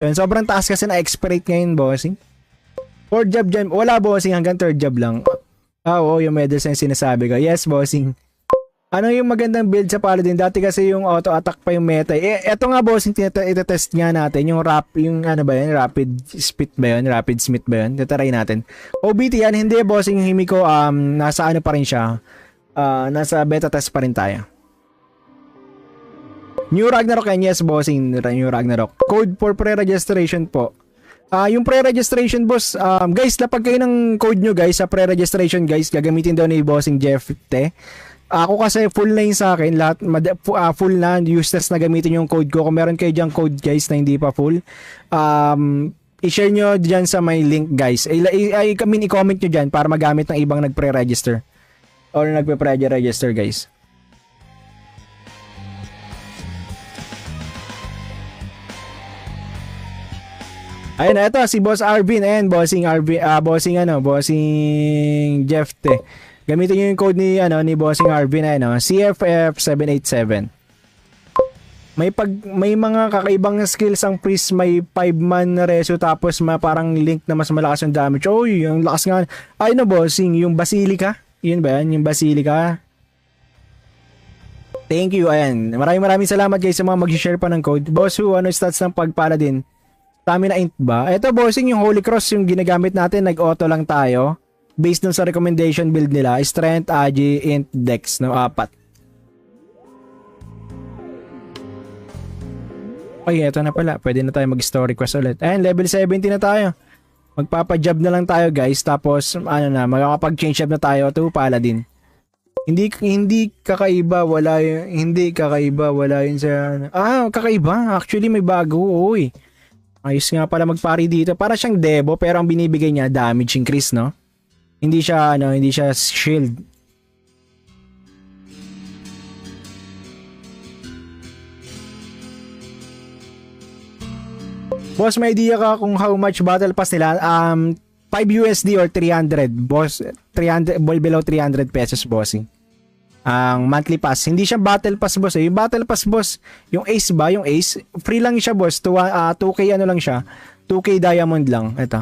Yun, sobrang taas kasi na expirate ngayon, bossing. 4 job dyan. Wala, bossing. Hanggang 3rd job lang. Oo, yung medals na yung sinasabi ko. Yes, bossing. Ano yung magandang build sa Paladin? Dati kasi yung auto-attack pa yung meta. Eto nga, bossing, ito-test nga natin. Yung ano ba yun? Rapid Smith ba yun? Rapid Smith ba yun? Tataray natin. OBT yan. Hindi, bossing. Himiko, nasa ano pa rin siya. Nasa beta test pa rin tayo. New Ragnarok yan, yes, bossing. New Ragnarok. Code for pre-registration po. Yung pre-registration, boss, guys, lapag kayo ng code nyo, guys, sa pre-registration, guys, gagamitin daw ni bossing Jeff Te. Ako kasi full na yun sa akin, lahat, full na, useless na gamitin yung code ko. Kung meron kayo dyan code, guys, na hindi pa full, i-share nyo dyan sa may link, guys. I-comment nyo dyan para magamit ng ibang nag-pre-register. Or nagpe-pre-register, guys. Ayun na, ito si Boss Arvin. Ayan, bossing Jeff Te. Gamitin niyo yung code ni Bossing Arvin, ayun, CFF787. May mga kakaibang skills ang priest, may 5-man na reso tapos parang link na mas malakas yung damage. Oy, yung lakas nga. Ayun na, bossing, yung Basilica. Yun ba yan? Yung Basilica. Thank you, ayan. Maraming salamat guys sa mga mag-share pa ng code. Boss Who, ano stats ng Paladin? Stamina int ba? Ito, bossing, yung Holy Cross yung ginagamit natin, nag-auto lang tayo. Based dun sa recommendation build nila, Strength, Agi, Int, Dex, no? 4. Okay, eto na pala. Pwede na tayo mag-story quest ulit. Ayan, level 70 na tayo. Magpapa-job na lang tayo, guys. Tapos, makakapag-change up na tayo to Paladin. Hindi kakaiba, wala yun sa... kakaiba. Actually, may bago, oy. Ayos nga pala magpari dito. Para siyang Devo, pero ang binibigay niya, damage increase, no? Hindi siya shield. Boss, may idea ka kung how much battle pass nila? 5 USD or 300. Boss, 300, below 300 pesos, bossing. Ang monthly pass. Hindi siya battle pass, boss. Yung battle pass, boss, yung Ace ba? Yung Ace, free lang siya, boss. 2K ano lang siya. 2K diamond lang. Ito.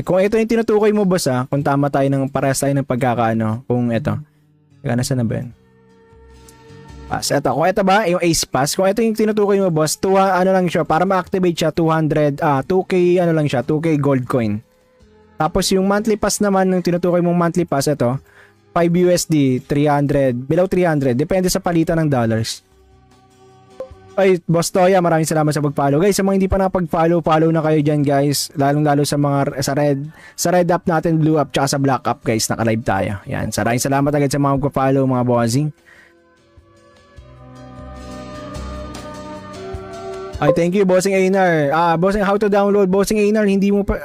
Kung ito yung tinutukoy mo, boss, kung tama tayo parehas tayo ng pagkakaano, kung ito. Teka, nasa na ba yun? Pass. Ito. Kung ito ba, yung Ace Pass, kung ito yung tinutukoy mo, boss, ano lang siya, para ma-activate siya, 2K, ano lang siya, 2K gold coin. Tapos yung monthly pass naman, yung tinutukoy mong monthly pass, ito, 5 USD, 300, below 300, depende sa palitan ng dollars. Ay, Boss Toya, maraming salamat sa pag-follow. Guys, sa mga hindi pa nakapag-follow, follow na kayo dyan, guys. Lalong-lalo sa mga sa red up natin, blue up, tsaka sa black up, guys. Naka-live tayo. Yan, maraming salamat agad sa mga magpa-follow, mga bossing. Ay, thank you, Bossing Einar. Bossing, how to download? Bossing Einar, hindi mo pa,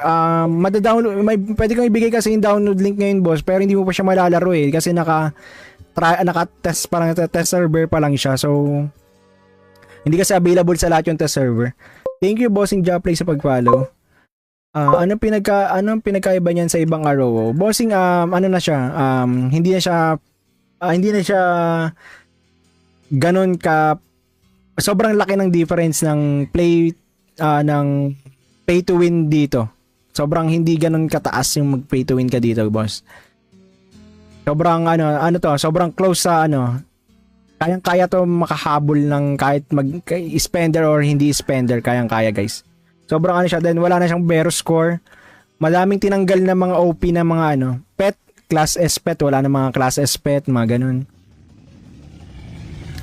mada-download, pwede kang ibigay kasi yung download link ngayon, boss, pero hindi mo pa siya malalaro kasi naka-test, parang test server pa lang siya, so, hindi kasi available sa lahat yung test server. Thank you, Bossing Joplay sa pag-follow. Anong pinagkaiba niyan sa ibang ROO? Bossing, ano na siya, hindi na siya ganon ka, sobrang laki ng difference ng ng pay to win dito. Sobrang hindi ganun kataas yung mag pay to win ka dito, boss. Sobrang sobrang close sa kayang-kaya to makahabol ng kahit spender or hindi spender, kayang-kaya, guys. Sobrang siya, then wala na siyang Vero score. Madaming tinanggal na mga OP na mga pet, class S pet, wala na mga class S pet, mga ganun.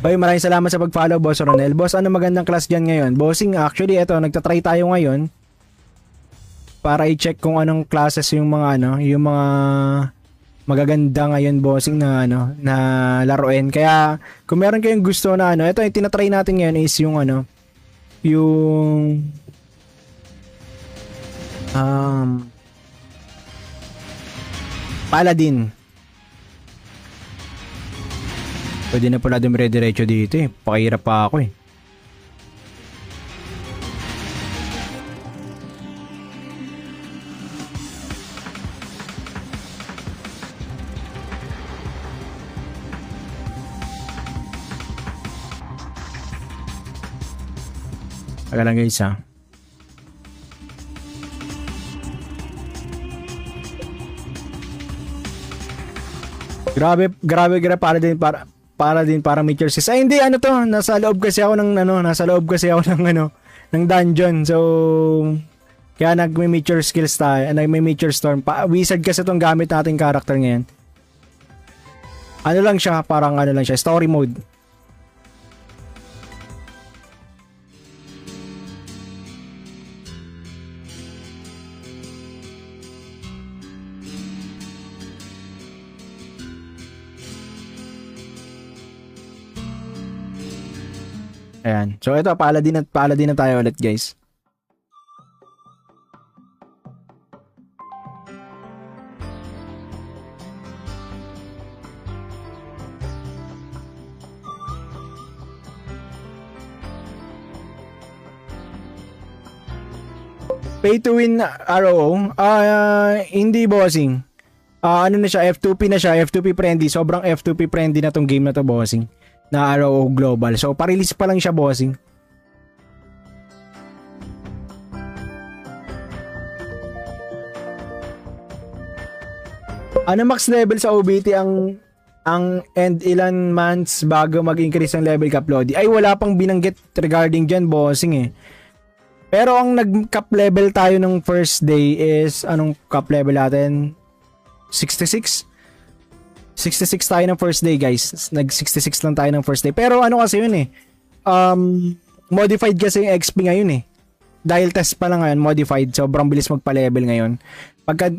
Oy, maraming salamat sa pag-follow, Boss Ronel. Boss, ano magandang class dyan ngayon? Bossing, actually, eto, nagtatry tayo ngayon para i-check kung anong classes yung mga yung mga magaganda ngayon, bossing, na na laruin. Kaya kung meron kayong gusto na ito yung tinatry natin ngayon is yung yung Paladin. Pwede na pala dumire-diretso dito Pakihirap pa ako Teka lang guys ha. Grabe para din para meet your sis. Ay hindi ano to, nasa loob kasi ako ng dungeon. So kaya nagme-meet your skills tayo, nagme-meet your storm. Wizard kasi tong gamit nating character ngayon. Ano lang siya, parang ano lang siya, story mode. Ayan. So ito, paladin na tayo ulit guys. Pay to win ROO? Hindi bossing. Ano na siya, F2P na siya, F2P friendly. Sobrang F2P friendly na tong game na to bossing. Na ROO Global. So, pa-release pa lang siya, bossing. Ano max level sa OBT ang end ilan months bago mag-increase ang level cap Lodi? Ay, wala pang binanggit regarding dyan, bossing eh. Pero ang nag-cap level tayo ng first day is, anong cap level natin? 66? 66 tayo ng first day guys. Nag-66 lang tayo ng first day. Pero ano kasi yun eh. Modified kasi yung XP ngayon eh. Dahil test pa lang ngayon, modified. Sobrang bilis magpa-level ngayon.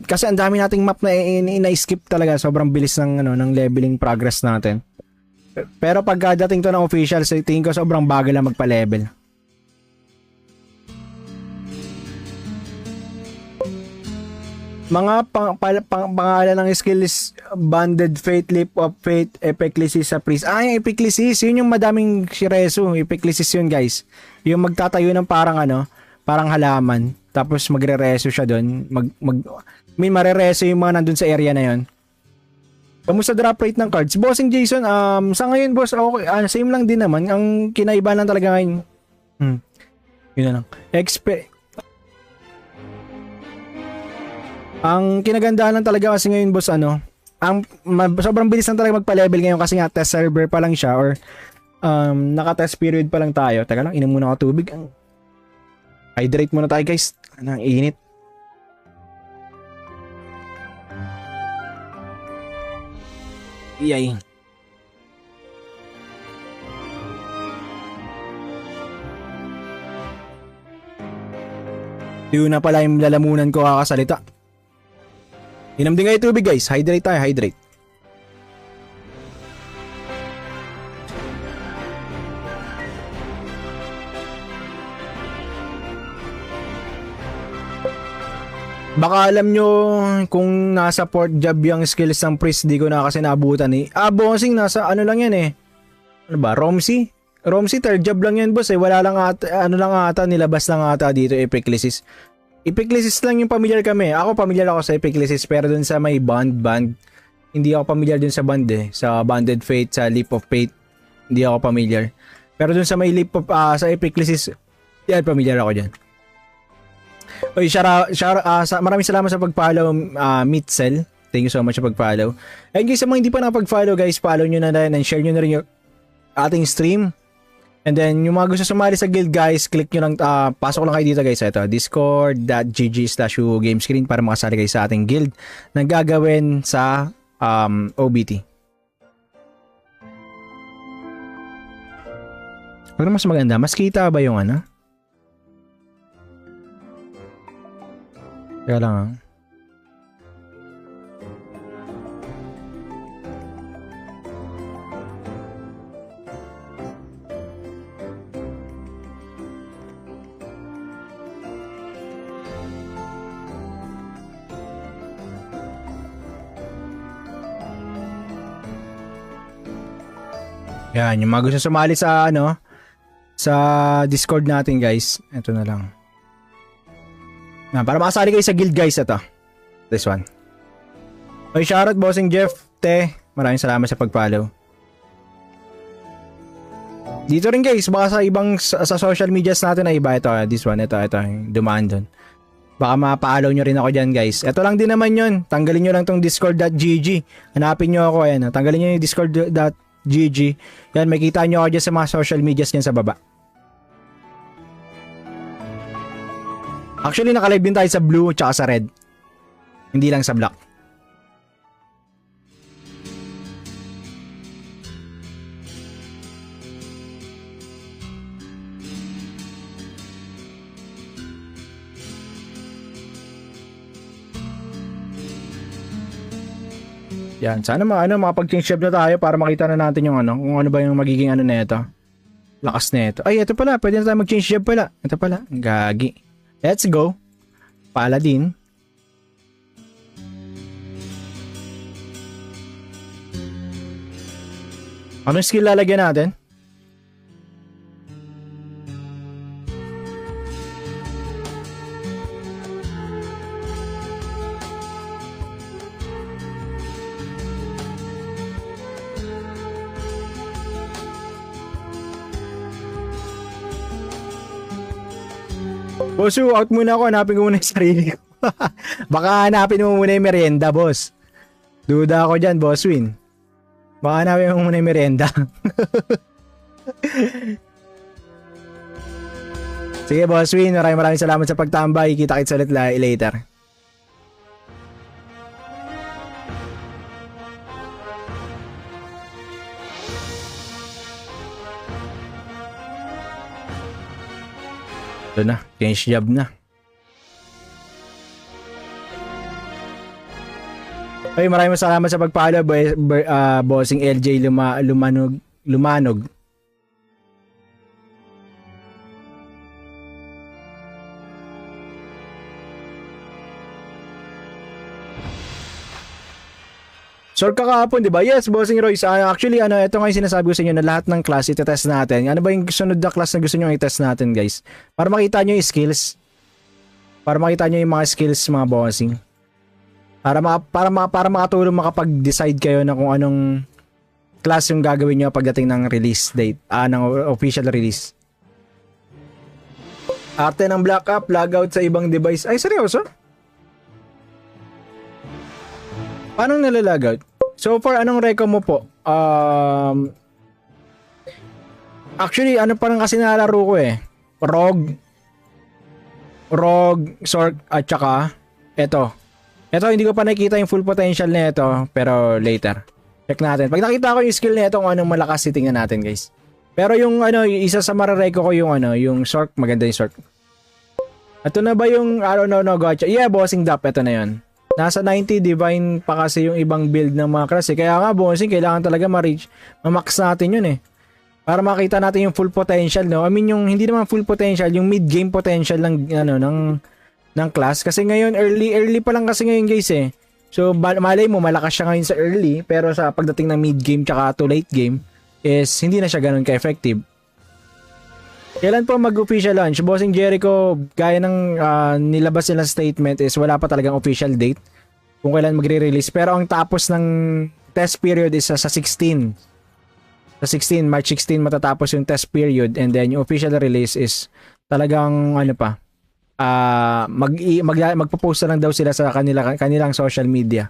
Kasi ang dami nating map na ina-skip talaga. Sobrang bilis ng leveling progress natin. Pero pag dating to ng official, so tingin ko sobrang bagal lang magpa-level. Mga pangalan ng skill is Banded Fate, Leap of Fate, Epiclesis sa Priest. Yung Epiclesis, yun yung madaming Shiresu. Epiclesis yun guys. Yung magtatayo ng parang halaman. Tapos magre-reso siya doon. May marereso yung mga nandun sa area na yun. Kamusta drop rate ng cards? Bossing Jason, sa ngayon boss, okay, same lang din naman. Ang kinaiba lang talaga ngayon. Yun na lang. Ang kinagandahan lang talaga kasi ngayon boss sobrang bilis lang talaga magpa-level ngayon kasi nga test server pa lang siya or naka-test period pa lang tayo. Teka lang, inom muna ako tubig. Hydrate muna tayo guys. Ang init. Iyay. Yun na pala yung lalamunan ko kakasalita. Inom din kayo tubig guys. Hydrate tayo, hydrate. Baka alam nyo kung nasa port job yung skills ng priest, di ko na kasi naabutan eh. Bossing, nasa ano lang yan eh. Ano ba, Romsey? Romsey, third job lang yan boss eh. Wala lang ata, nilabas lang ata dito Epiclesis. Epiclesis lang yung familiar kami. Ako familiar ako sa Epiclesis pero dun sa may band. Hindi ako familiar dun sa band eh. Sa Banded Fate, sa Leap of Fate. Hindi ako familiar. Pero dun sa may Leap of, sa Epiclesis, yan, familiar ako dyan. Oy, maraming salamat sa pag-follow, Mitzel. Thank you so much sa pag-follow. And guys, sa mga hindi pa nakapag-follow guys, follow nyo na rin and share nyo na rin yung ating stream. And then, yung mga gusto sumali sa guild guys, click nyo lang, pasok lang kayo dito guys. Ito, discord.gg/gamescreen para makasali kayo sa ating guild na gagawin sa OBT. Pero mas maganda, mas kita ba yung ano? Kaya lang Yan, yung mga gusto sumali sa sa Discord natin guys. Ito na lang. Para makasali kayo sa guild guys, ito. This one. Okay, shoutout bossing Jeff, Te. Maraming salamat sa pag-follow. Dito rin guys, baka sa ibang sa social medias natin na iba, ito, this one, ito, dumaan doon. Baka ma-follow nyo rin ako dyan guys. Ito lang din naman yun. Tanggalin nyo lang tong discord.gg. Hanapin nyo ako, ayan. Tanggalin nyo yung discord.gg. Yan, makita nyo ako dyan sa mga social medias nyan sa baba. Actually, nakalive din tayo sa blue at sa red. Hindi lang sa black. Yan, sana makapag-change job na tayo para makita na natin yung kung ano ba yung magiging na ito. Lakas na ito. Ay, ito pala, pwede na tayo mag-change job pala. Ito pala, gagi. Let's go. Paladin. Anong skill lalagyan natin? Boss, out muna ako. Hanapin ko muna yung sarili ko. Baka hanapin mo muna yung merienda, boss. Duda ako dyan, boss Win. Baka hanapin mo muna yung merienda. Sige, boss Win. Maraming salamat sa pagtambay. Kita-kits ulit later. Ito na, change job na. Ay, maraming salamat sa pagpalo, bossing LJ Lumanog. Sort ka kahapon, di ba? Yes, bossing Royce. Actually, ito nga yung sinasabi ko sa inyo na lahat ng class ite-test natin. Ano ba yung sunod na class na gusto nyo i-test natin, guys? Para makita nyo yung skills. Para makita nyo yung mga skills, mga bossing. Para makatulong makapag-decide kayo na kung anong class yung gagawin nyo pagdating ng release date. Ng official release. Arte ng backup, logout sa ibang device. Ay, seryoso? Paano nalalogout? So far, anong reco mo po? Actually, parang kasi nalalaro ko eh. Rogue, Sork, at saka ito, hindi ko pa nakikita yung full potential na ito, pero later. Check natin. Pag nakita ko yung skill na ito, kung anong malakas, titingnan natin, guys. Pero yung isa sa marareco ko yung Sork, maganda yung Sork. Ito na ba yung, I don't know, gotcha. Yeah, bossing dap, ito na yun. Nasa 90 divine pa kasi yung ibang build ng mga class eh. Kaya nga bossing, kailangan talaga ma-max natin yun eh. Para makita natin yung full potential, no? I mean, yung hindi naman full potential, yung mid-game potential ng class. Kasi ngayon, early pa lang kasi ngayon guys eh. So, malay mo, malakas siya ngayon sa early, pero sa pagdating ng mid-game tsaka to late game, is hindi na siya ganun ka-effective. Kailan po mag-official launch? Bossing Jericho, gaya ng nilabas nilang statement is wala pa talagang official date kung kailan magre-release. Pero ang tapos ng test period is sa 16. Sa 16, March 16 matatapos yung test period and then yung official release is talagang magpo-post na lang daw sila sa kanilang social media.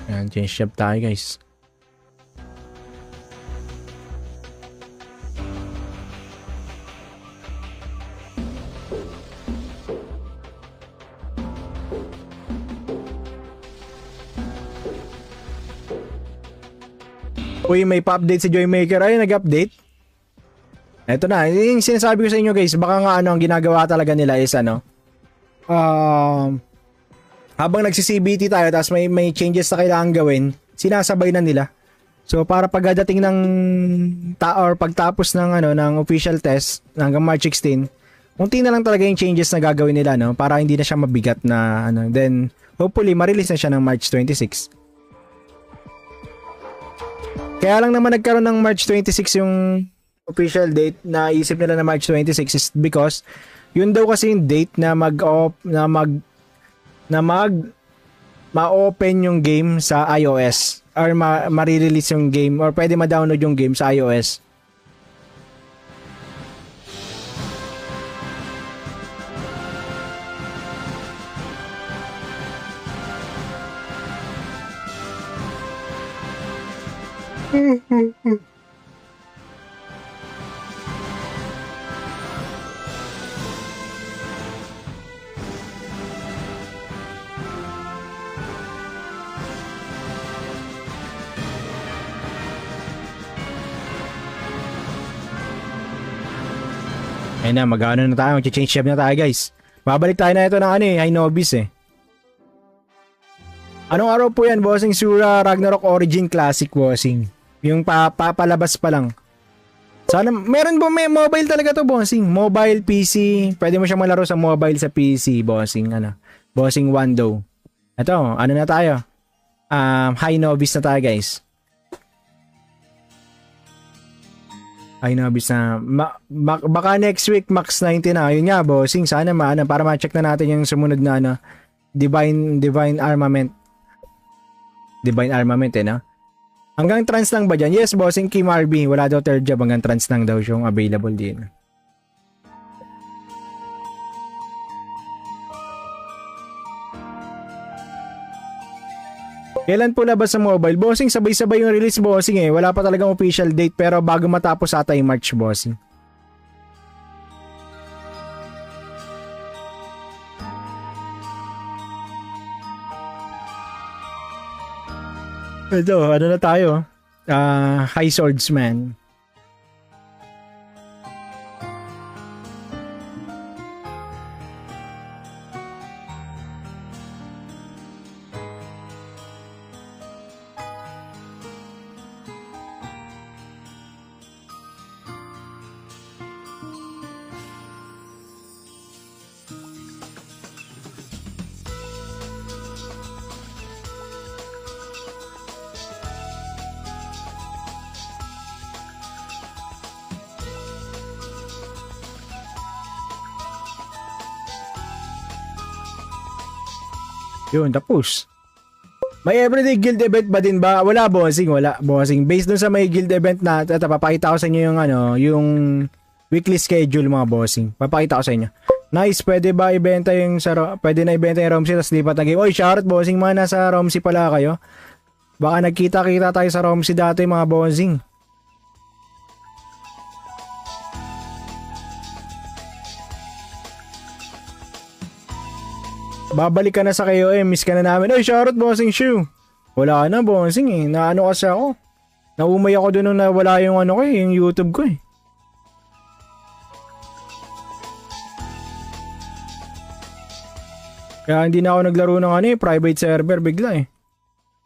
Ayan, change shop tayo guys. Uy, may pa-update si Joymaker. Ay, nag-update. Eto na, yung sinasabi ko sa inyo guys, baka nga ang ginagawa talaga nila is habang nagsi-CBT tayo tapos may changes na kailangan gawin, sinasabay na nila. So para pagdating ng or pagtapos ng official test hanggang March 16, unti na lang talaga yung changes na gagawin nila, no, para hindi na siya mabigat na then hopefully ma-release na siya ng March 26. Kaya lang naman nagkaroon ng March 26 yung official date na isip nila na March 26 is because yun daw kasi yung date na ma-open yung game sa iOS or ma-release yung game or pwede ma-download yung game sa iOS. Ayun na, mag-ano na tayo, mag-change ship na tayo guys. Babalik tayo na ito ng Hinobis eh. Anong araw po yan, bossing? Sura Ragnarok Origin Classic, bossing. Yung papalabas pa lang. Sana, meron ba may mobile talaga to, bossing? Mobile, PC, pwede mo siya malaro sa mobile sa PC, bossing, Bossing Wando. Ito, ano na tayo? Hinobis na tayo guys. Hinobis na. Baka next week, Max 90 na. Yun nga, bossing, sana para ma-check na natin yung sumunod na Divine Armament. Divine Armament no? Hanggang trans lang ba dyan? Yes, bossing Kim RB. Wala daw third job. Hanggang trans lang daw yung available din. Kailan po labas sa mobile? Bossing, sabay-sabay yung release, bossing eh. Wala pa talagang official date pero bago matapos ata yung March, bossing. Ito, ano na tayo? High Swordsman. Yun, tapos. May everyday guild event ba din ba? Wala, bossing. Wala, bossing. Based dun sa may guild event na, ito, papakita ko sa inyo yung, yung weekly schedule, mga bossing. Papakita ko sa inyo. Nice, pwede ba ibenta yung, pwede na ibenta yung Romsey, tapos lipat na game. Oy, shoutout, bossing, mga nasa Romsey pala kayo. Baka nagkita-kita tayo sa Romsey dati, mga bossing. Babalik ka na sa KOM, miss ka na namin. Ay, shoutout, bossing Shu. Wala na, bossing eh. Naano kasi ako. Naumay ako dun nung nawala yung yung YouTube ko eh. Kaya hindi na ako naglaro ng private server bigla eh.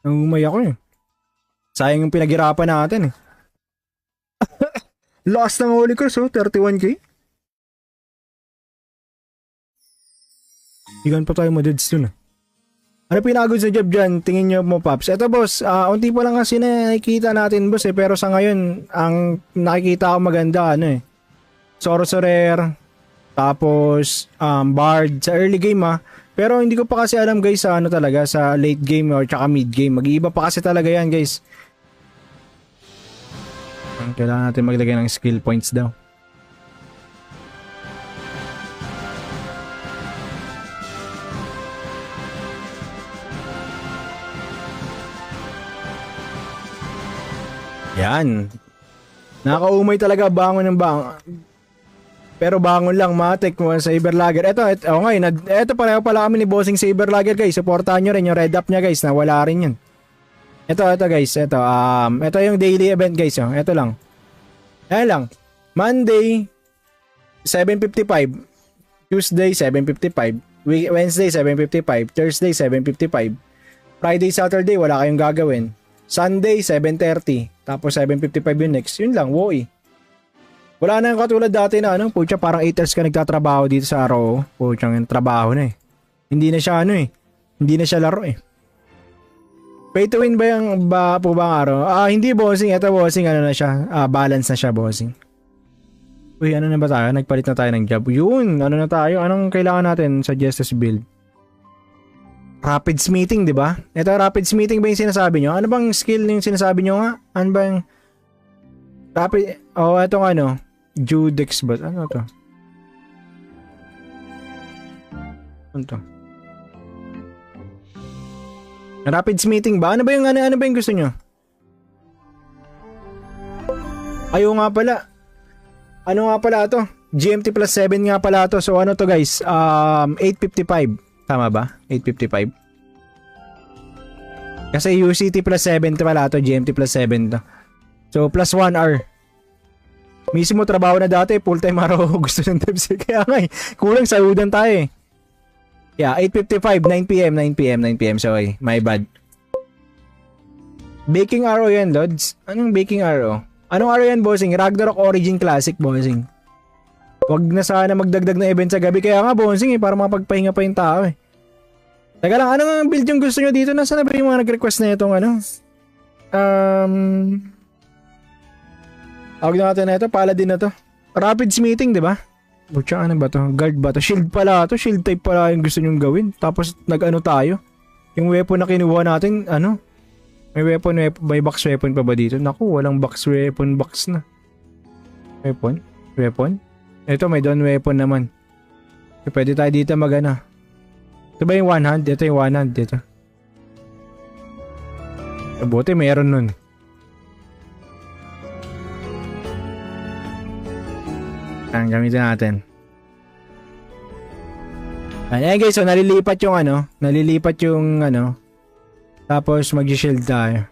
Naumay ako eh. Sayang yung pinaghirapan natin eh. Last na mahuli ko, so 31k. Igan pa tayo maduds dun ah. Ano pinagod sa job dyan? Tingin nyo mo, Paps. Eto boss, unti pa lang kasi nakikita natin boss eh. Pero sa ngayon, ang nakikita ko maganda Sorcerer, tapos Bard sa early game Pero hindi ko pa kasi alam guys sa talaga, sa late game or tsaka mid game. Mag-iiba pa kasi talaga yan guys. Kailangan natin maglagay ng skill points daw. Yan. Nakaumay talaga, bangon ng bangon. Pero bangon lang, matik mo sa Cyberlagger. Ito pareho pala kami ni Bossing Cyberlagger guys. Supportahan nyo rin yung red up niya guys. Nawala rin yun. Ito guys. Ito yung daily event guys. Ito lang. Ayan lang. Monday, 7:55. Tuesday, 7:55. Wednesday, 7:55. Thursday, 7:55. Friday, Saturday, wala kayong gagawin. Sunday, 7:30. Tapos 7:55 yung next. Yun lang, woi. Wala na yung katulad dati na pucha, parang 8 hours ka nagtatrabaho dito sa araw. Pucha, yung trabaho na eh. Hindi na siya hindi na siya laro eh. Pay to win ba yung po ba ang araw? Hindi bossing. Ito bossing, ano na siya. Balance na siya bossing. Uy, ano na ba tayo? Nagpalit na tayo ng job. Yun, ano na tayo? Anong kailangan natin sa Justice build? Rapids meeting, di ba? Ito, rapids meeting ba yung sinasabi nyo? Ano bang skill yung sinasabi nyo nga? Ano bang rapid? Itong ano? Judex ba? Ano to? Ano to? Rapids meeting ba? Ano ba yung gusto nyo? Ayaw nga pala. Ano nga pala to? GMT plus 7 nga pala to. So ano to guys? 855. Tama ba? 855. Kasi UCT plus 7 to pala to. GMT plus 7 to. So plus 1 hour. Mismo trabaho na dati. Full time araw gusto ng devs. Kaya nga kulang sa udan tayo eh. Yeah, 8:55, 9 p.m. Sorry, my bad. Baking arrow yan, Lods. Anong baking arrow? Anong arrow yan, bossing? Ragnarok Origin Classic, bossing. Wag na sana magdagdag na event sa gabi. Kaya nga, bossing, para makapagpahinga pa yung tao eh. Teka lang, anong build yung gusto nyo dito? Nasaan na ba yung mga nag-request na itong ano? Tawag na natin na ito, Paladin na to. Rapids meeting, di ba? Butya, ano ba to? Guard ba to? Shield pala to. Shield type pala yung gusto nyong gawin. Tapos nag-ano tayo. Yung weapon na kinuha natin, ano? May may box weapon pa ba dito? Naku, walang box weapon box na. Weapon? Ito, may down weapon naman. So, pwede tayo dito mag-ano. Ito ba yung one hand? Ito yung one hand. Dito. Buti, mayroon nun. Ang gamitin natin. Ayan guys, so nalilipat yung ano. Tapos mag-shield tayo.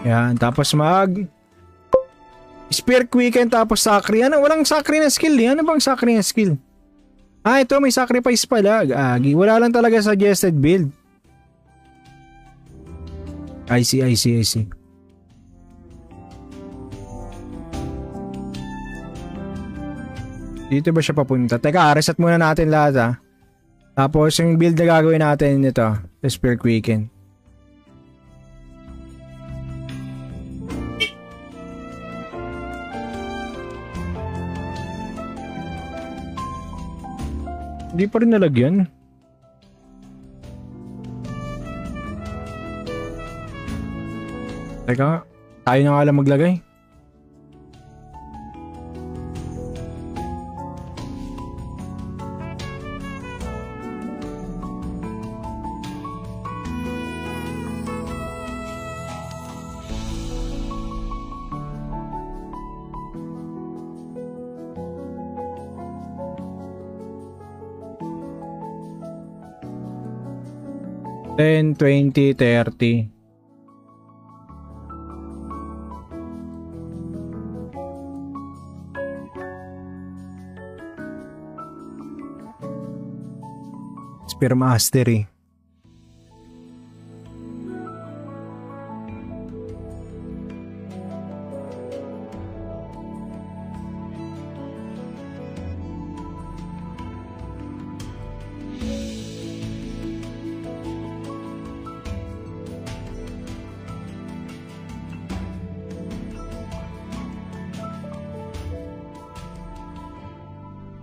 Yan, tapos Spear Quicken tapos Sacri. Ano? Walang Sacri na skill eh. Ano bang Sacri na skill? Ito may sacrifice pala. Wala lang talaga suggested build. I see. Dito ba siya papunta? Teka, reset muna natin lahat ha. Tapos yung build na gagawin natin ito, Spear Quicken. Hindi pa rin nalagyan. Teka, tayo na nga lang maglagay. Then 20, 30. Spear Mastery.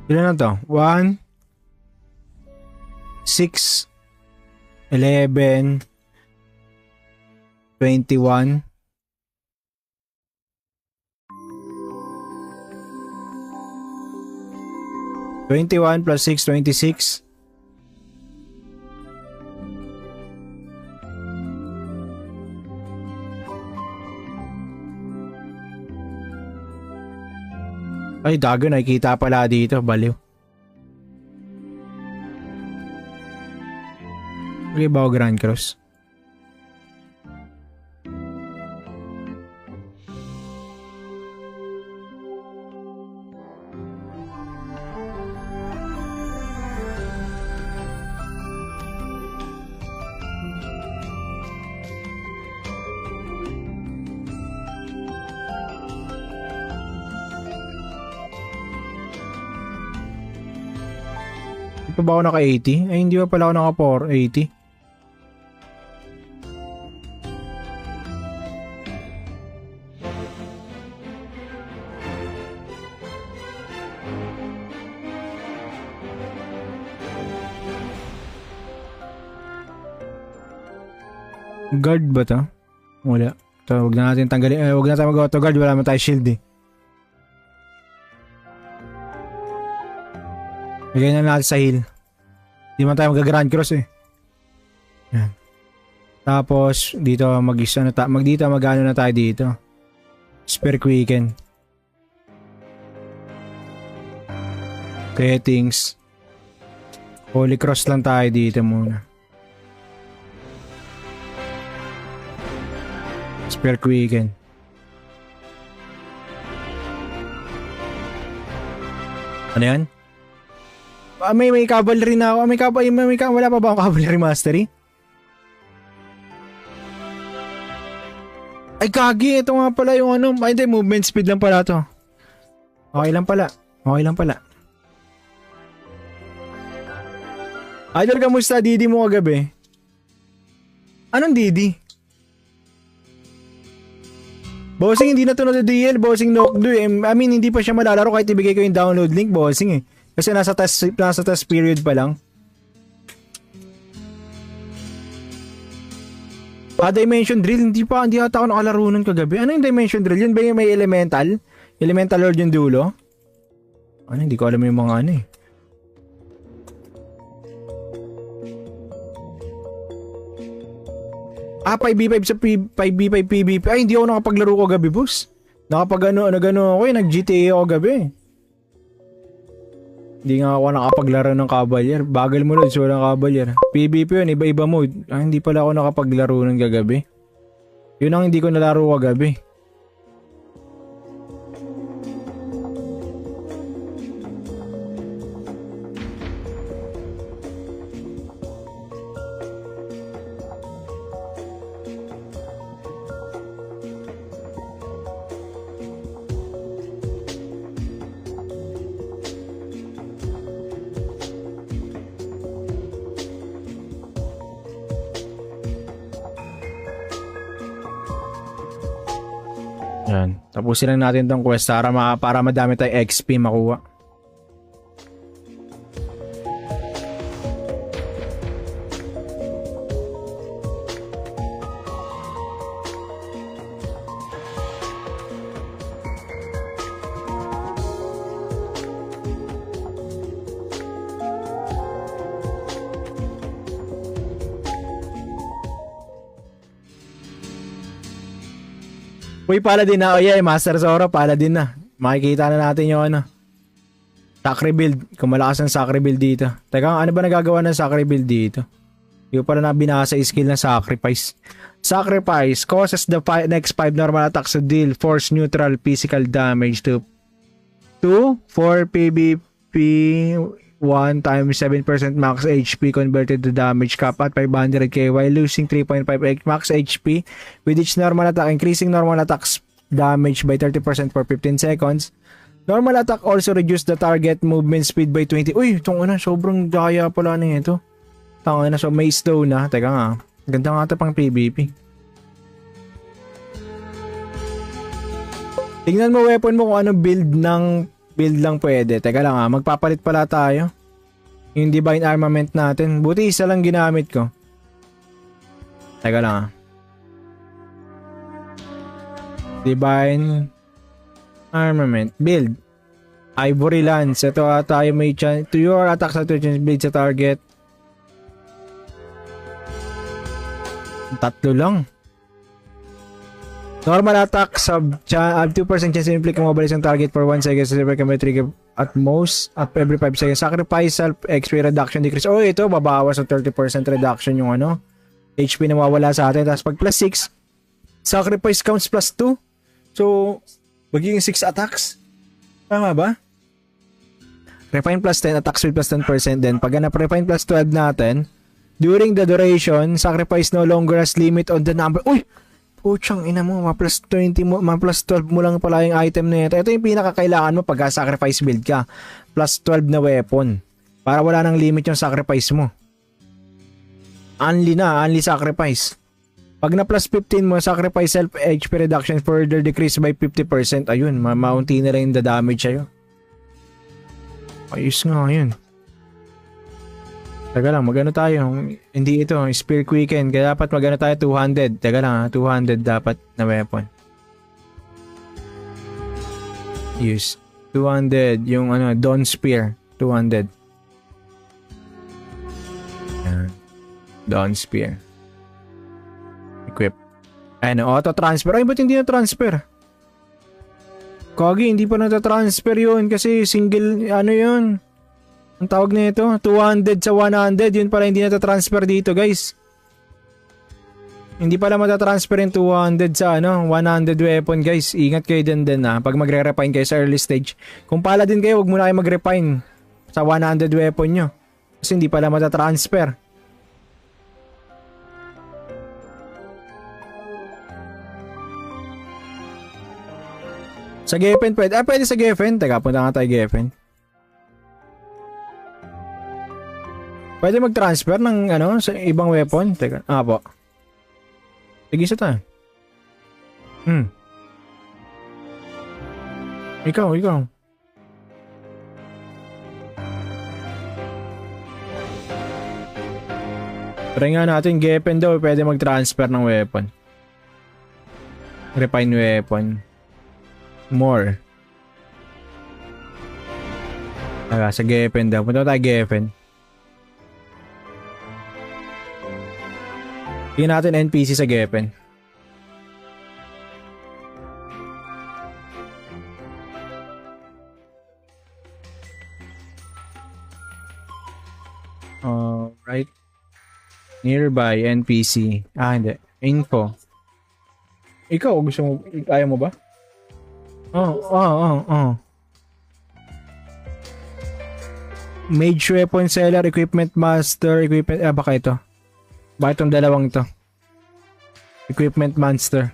Ilan na to? 1, 6, 11, 21, 21 plus 6, 26. Ay, dago, nakikita pala dito. Baliw. Okay ba o Grand Cross? Pa ba ako naka 80? Ay hindi pa pala ako naka 480. Guard ba to? Wala. Ito, wag na natin tanggalin. Wag na tayo mag-auto guard. Wala naman tayo shield eh. Bigay na natin sa heal. Hindi man tayo mag-grand cross eh. Yan. Tapos, dito mag-ano na tayo dito. Spare quicken. Settings. Holy cross lang tayo dito muna. Spare quicken. Ano yan? May cavalry na ako. Wala pa ba akong cavalry mastery? Ay kagi, ito nga pala yung ano. Ay hindi, movement speed lang pala to. Okay lang pala. Idol, kamusta? Didi mo kagabi? Anong Didi? Bossing, hindi na to na-DL. Bossing, Nokdu eh. I mean, hindi pa siya malalaro kahit ibigay ko yung download link, bossing eh. Kasi nasa test period pa lang. Dimension Drill, hindi ata ako nakalaro nun kagabi. Ano yung Dimension Drill? Yun ba yung may elemental? Elemental Lord yung dulo? Ano, hindi ko alam yung mga ano eh. 5v5 sa 5v5 PvP. Ay, hindi ako nakapaglaro ko gabi, boss. Nag-GTA ako nag-GTA ako gabi. Hindi nga ako nakapaglaro ng Cavalier. Bagal mo nun, so walang Cavalier. PvP yun, iba-iba mode. Hindi pala ako nakapaglaro ng gagabi. Yun ang hindi ko nalaro kagabi. Yan. Tapusin lang natin tong quest para madami tayong XP makuha. Uy, Paladin na. Oh yeah, Master Zoro, Paladin na. Makikita na natin yung ano. Sacri build. Kung malakas ang Sacri build dito. Teka, ano ba nagagawa ng Sacri build dito? Yung pala na binasa skill ng Sacrifice. Sacrifice causes the next 5 normal attacks to deal force neutral physical damage to 4 PvP 1 times 7% max HP converted to damage cap at 500k while losing 3.5 max HP with each normal attack, increasing normal attacks damage by 30% for 15 seconds. Normal attack also reduce the target movement speed by 20. Uy, itong ano, sobrang daya pala na ito. Tanga na, so may stone na. Teka nga, ganda nga ito pang PvP. Tingnan mo weapon mo kung ano build lang pwede. Teka lang magpapalit pala tayo. Yung Divine Armament natin. Buti isa lang ginamit ko. Teka lang Divine Armament. Build. Ivory Lance. Ito tayo may chance. To your attacks at build sa target. Tatlo lang. Normal attack sub 2% chance to inflict immobilize ang target for 1 second so can be trigger at most at every 5 seconds. Sacrifice self XP reduction decrease. Oh, ito babawas ng 30% reduction yung ano HP na mawawala sa atin. Tapos pag plus 6 sacrifice counts plus 2. So magiging 6 attacks. Tama ba? Refine plus 10 attack speed plus 10% din. Pag na-refine plus 12 natin during the duration, sacrifice no longer has limit on the number. Uy! Puchang ina mo, ma-plus 20 mo, ma-plus 12 mo lang pala yung item na ito. Ito yung pinakakailangan mo pag sacrifice build ka. Plus 12 na weapon. Para wala nang limit yung sacrifice mo. Only sacrifice. Pag na plus 15 mo, sacrifice self HP reduction further decrease by 50%. Ayun, maunti na lang yung damage sa'yo. Ayos nga yun. Teka lang, magano tayo? Hindi ito, Spear Quicken. Kaya dapat magano tayo 200. Teka lang 200 dapat na weapon. Use. 200, yung ano, Dawn Spear. 200. Yan. Dawn Spear. Equip. Ayan, auto-transfer. Ay, ba't hindi na-transfer? Kagi, hindi pa na-transfer yun kasi single, ano yun? Ang tawag na ito, 200 sa 100, yun pala hindi nata-transfer dito guys. Hindi pala mata-transfer yung 200 sa 100 weapon guys. Ingat kayo din pag magre-refine kayo sa early stage. Kung pala din kayo, huwag muna kayo mag-refine sa 100 weapon nyo. Kasi hindi pala mata-transfer. Sa Geffen pwede. Pwede sa Geffen. Teka, punta nga tayo Geffen. Pwede mag-transfer ng sa ibang weapon. Teka, po. Sige sa tayo. Ikaw. Try nga natin, Geffen daw, pwede mag-transfer ng weapon. Refine weapon. More. Teka, sa Geffen daw. Punta tayo Geffen. Tingnan natin NPC sa Geffen. Right. Nearby NPC. Hindi. Info. Ikaw, gusto mo, ayaw mo ba? Mage Weapon Seller, Equipment Master, Equipment, baka ito. Bakit itong dalawang ito? Equipment Monster.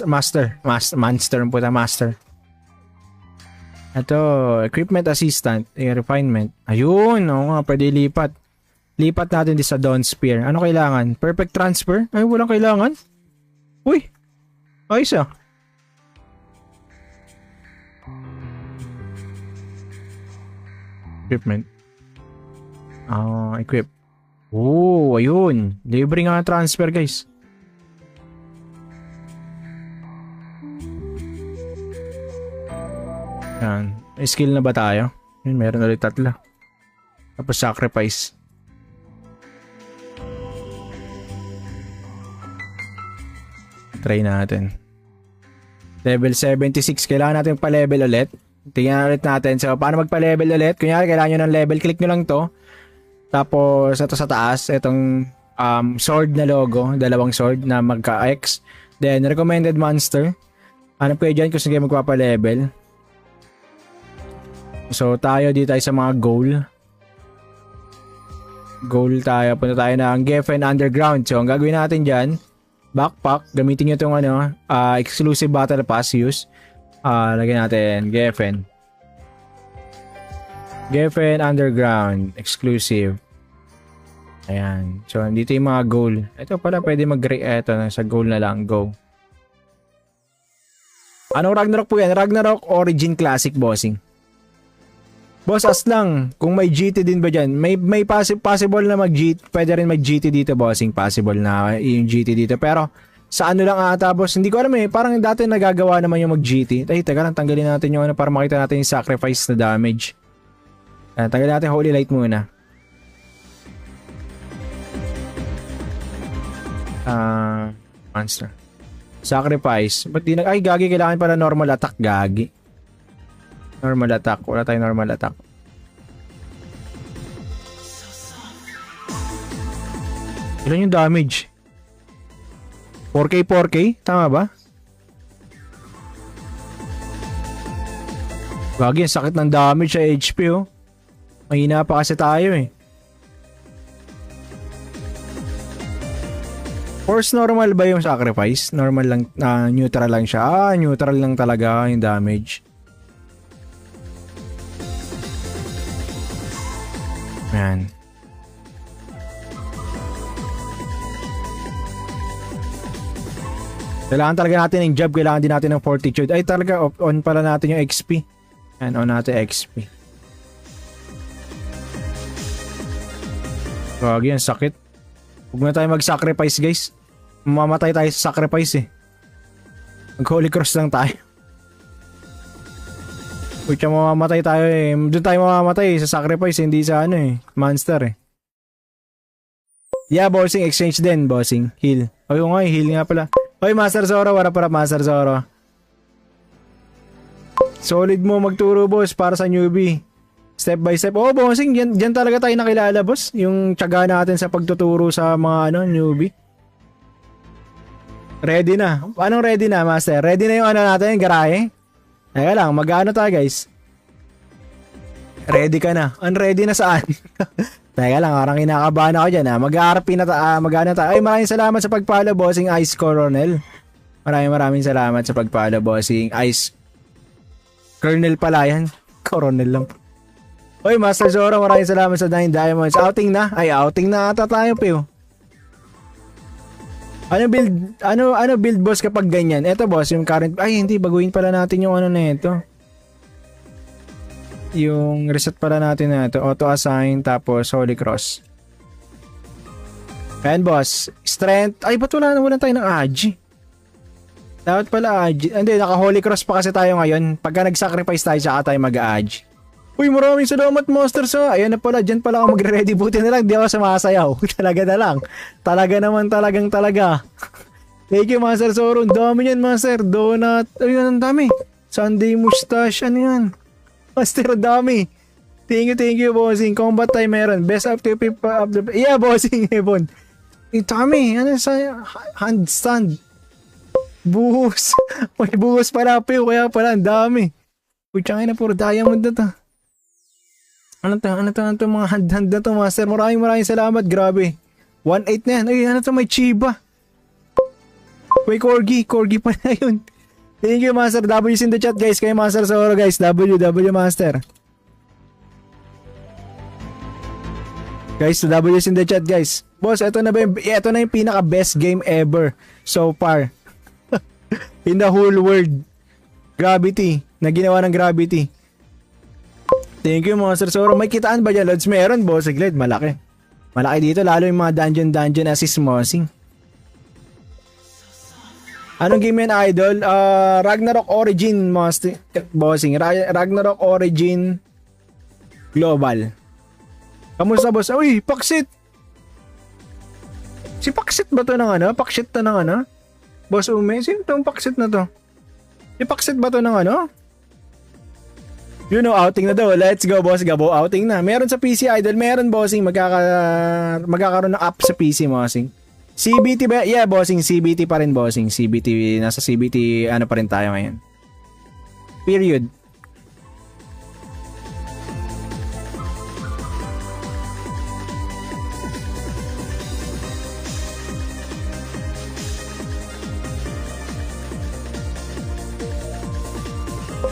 Master. Monster. Ito, Equipment Assistant. Refinement. Ayun, pwede lipat. Lipat natin din sa Dawn Spear. Ano kailangan? Perfect Transfer? Ay, walang kailangan. Uy! Ayos Equipment. Equip. Ayun. Libre nga transfer, guys. Yan. May skill na ba tayo? Yun, meron ulit 3. Tapos sacrifice. Try natin. Level 76. Kailangan natin pa-level ulit. Tingnan ulit natin. So, paano magpa-level ulit? Kunyari, kailangan nyo ng level. Click nyo lang to. Tapos, ito sa taas, itong sword na logo, 2 sword na magka-X. Then, recommended monster. Hanap kayo dyan kung saan kayo magpapa-level. So, dito tayo sa mga goal. Goal tayo. Punta tayo ng Geffen Underground. So, ang gagawin natin dyan, backpack. Gamitin nyo itong exclusive battle pass use. Lagyan natin, Geffen. Geffen Underground. Exclusive. Ayan. So, dito yung mga goal. Ito pala, pwede ito sa goal na lang. Go. Anong Ragnarok po yan? Ragnarok Origin Classic, bossing. Boss, as lang. Kung may GT din ba dyan? May possible na mag-GT. Pwede rin mag-GT dito, bossing. Possible na yung GT dito. Pero, sa ano lang ata, boss? Hindi ko alam Parang dati nagagawa naman yung mag-GT. Teka lang, tanggalin natin yung para makita natin yung sacrifice na damage. Tanggalin natin Holy Light muna. Monster. Sacrifice. Ba't di ay, gagi. Kailangan pala normal attack. Gagi. Normal attack. Wala tayong normal attack. Ilan yung damage? 4K? Tama ba? Gagi, ang sakit ng damage sa HP, Mahina pa kasi tayo, Force normal ba yung sacrifice? Normal lang, neutral lang siya. Neutral lang talaga yung damage. Ayan. Kailangan talaga natin ng job. Kailangan din natin ng fortitude. Ay, talaga, on pala natin yung XP. Ayan, on natin XP. Wag yan, sakit. Huwag na tayo mag-sacrifice, guys. Mamamatay tayo sa sacrifice eh. Mag-holy cross lang tayo. Pucha, mamamatay tayo eh. Doon tayo mamamatay sa sacrifice, hindi sa ano eh. Monster eh. Yeah, bossing. Exchange din, bossing. Heal. Oy, nga, heal nga pala. Oy, Master Zoro. Wala para Master Zoro. Solid mo magturo, boss, para sa newbie. Step by step. Oh, bossing. Diyan talaga tayo nakilala, boss. Yung tiyaga natin sa pagtuturo sa mga newbie. Ready na. Anong ready na, Master? Ready na yung natin, garahe? Teka lang, mag-ano tayo, guys? Ready ka na. Unready na saan? Teka lang, parang kinakabahan ako dyan, ha? Mag-RP na mag-ano tayo. Ay, maraming salamat sa pagpalo, bossing Ice Coronel. Maraming salamat sa pagpalo, bossing Ice Colonel pala yan. Coronel lang. Oy, Master Zoro, maraming salamat sa 9 diamonds. Outing na? Ay, outing na ata tayo, Pio. Ano build boss kapag ganyan? Eto boss, yung current, ay hindi, baguhin pala natin yung ano na ito. Yung reset pala natin na ito, auto assign, tapos holy cross. Ayan boss, strength, ay ba't wala tayo ng Agi? Dapat pala Agi, hindi, naka holy cross pa kasi tayo ngayon. Pagka nag-sacrifice tayo, saka tayo mag-Agi. Uy, maraming salamat, Master Sa. Ayan na pala, dyan pala ako magre-ready. Buti na lang, di ako sumasayaw. Talaga na lang. Talaga naman, talaga. Thank you, Master Zoro. Ang dami yan, Master. Donut. Ayun, ang dami. Sunday mustache. Ano yan? Master, ang dami. Thank you, bossing. Combat time meron. Best of the people of the... Yeah, bossing, Ebon. Ang dami. Ano sa handstand? Buhos. May buhos pala, Pio. Kaya pala, ang dami. Putsangin na, puro diamond na to. Ano to mga hand na to, Master. Maraming salamat. Grabe. 1.8 na yan. Ay, ano to, may Chiba. May Corgi pa na yun. Thank you, Master. W's in the chat, guys. Kay Master Zoro, guys. W Master. Guys, W's in the chat, guys. Boss, ito na yung pinaka best game ever so far. In the whole world. Gravity. Na ginawa ng Gravity. Thank you, Master Zoro. May kitaan ba dyan, Lods? Meron, boss. Glad, malaki. Malaki dito, lalo yung mga dungeon assist mossing. Anong game yan, idol? Ragnarok Origin, Master bossing. Ragnarok Origin Global. Kamusta, boss? Uy, Paksit! Si Paksit ba to ng ano? Paksit to ng ano? Boss Ume? Sino tong Paksit na to? Si Paksit ba to ng ano? You know, outing na daw. Let's go, boss. Gabo, outing na. Meron sa PC, idol. Meron, bossing. Magkakaroon ng app sa PC, bossing. CBT ba? Yeah, bossing. CBT pa rin, bossing. CBT. Nasa CBT, ano pa rin tayo ngayon. Period.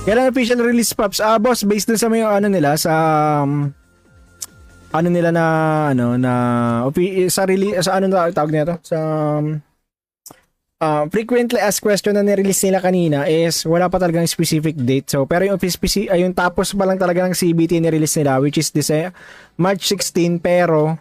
Kailan official release, Pops? Boss, based dun sa may ano nila sa ano nila na ano na sa release sa ano na tawag nito sa frequently asked question na ni-release nila kanina is wala pa talagang specific date. So pero yung yung tapos pa lang talaga ng CBT ni-release nila, which is this March 16, pero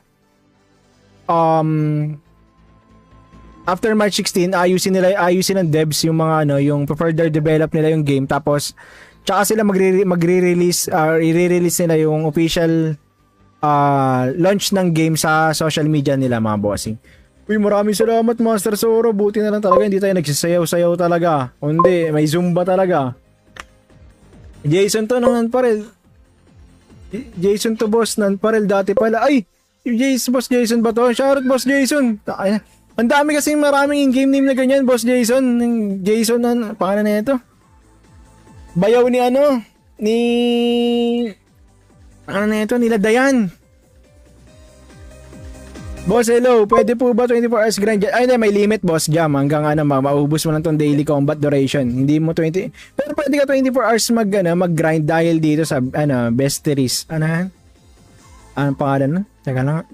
after March 16, ayusin ng devs yung mga ano, yung further develop nila yung game, tapos tsaka sila magre-release i-release nila yung official launch ng game sa social media nila, mga bossing. Uy, maraming salamat, Master Zoro. Buti na lang talaga hindi tayo nagsasayaw-sayaw talaga. Hindi, may Zumba talaga. Jason to nang nanparel. Jason to, boss, nanparel dati pala. Ay, boss Jason ba to? Shoutout, boss Jason. Ay, ang dami kasing maraming in-game name na ganyan, boss Jason. Jason, pangalan na ito. Bayaw ni ano, ano na ito, nila Dayan. Boss, hello, pwede po ba 24 hours grind? Ay, hindi, may limit, boss Jam. Hanggang maubos mo lang tong daily combat duration. Hindi mo 20, pero pwede ka 24 hours mag-grind dahil dito sa, best series. Anong pangalan na? Teka lang.